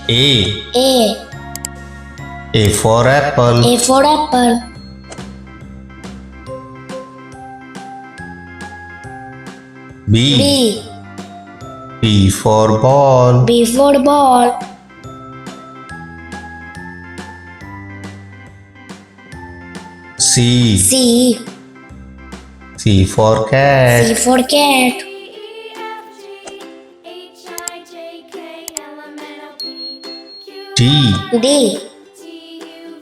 A. A. A for apple. A for apple. B. B. B for ball. B for ball. C. C. C for cat. C for cat. D. D.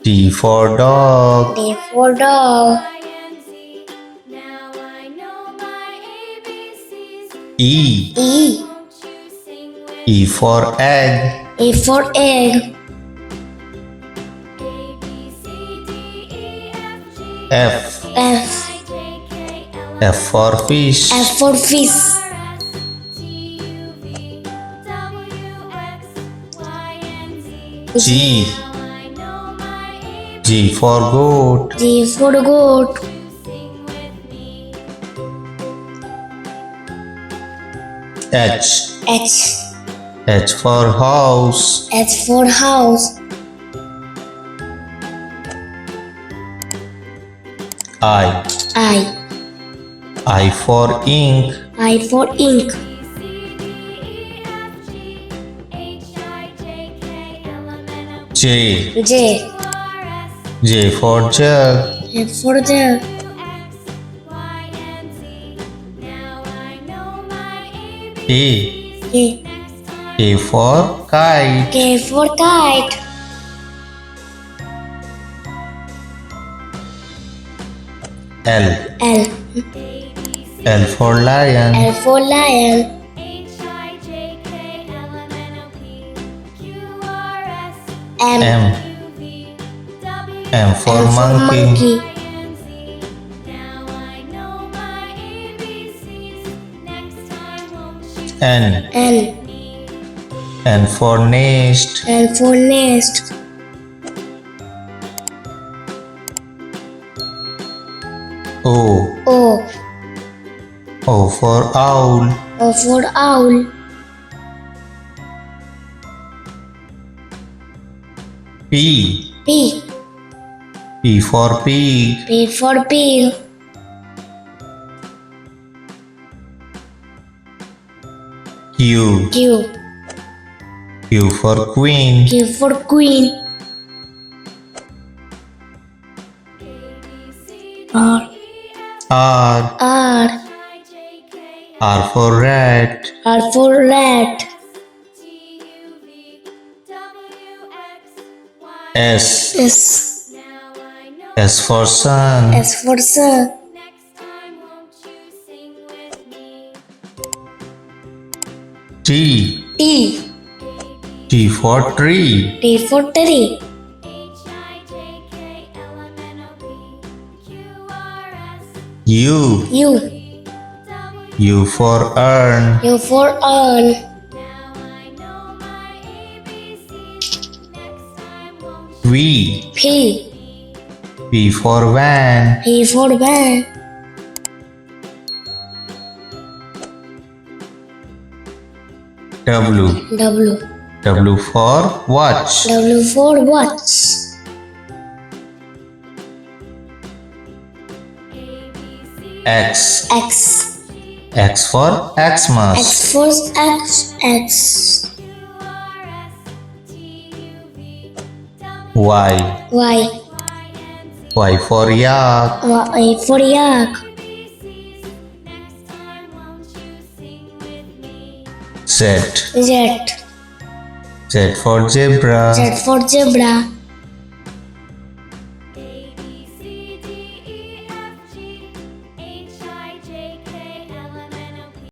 D for dog. D for dog. E. E. E for egg. E for egg. F. F. F for fish. F for fish. G. G for goat. G for goat. H. H. H for house. H for house. I. I. I for ink. I for ink. J. J. J for jug. J for jug. A. A. A for kite. K for kite. L. L. L for lion. L for lion. M. M. M for M monkey. N. N. N for nest. N for nest. O. O. O for owl. O for owl. P. P. P for pig. P for pig. Q. Q. Q for queen. Q for queen. R. R. R. R for rat. R for rat. S. S. S for sun. S for sun. T. T. T for tree. T for tree. U. U. U for urn. U for urn. V. P. V for van. P for van. W. W. W for watch. W for watch. X. X. X for Xmas. X for X. X. Y. Y. Y for yak. Y for yak. Z. Z. Z for zebra. Z for zebra.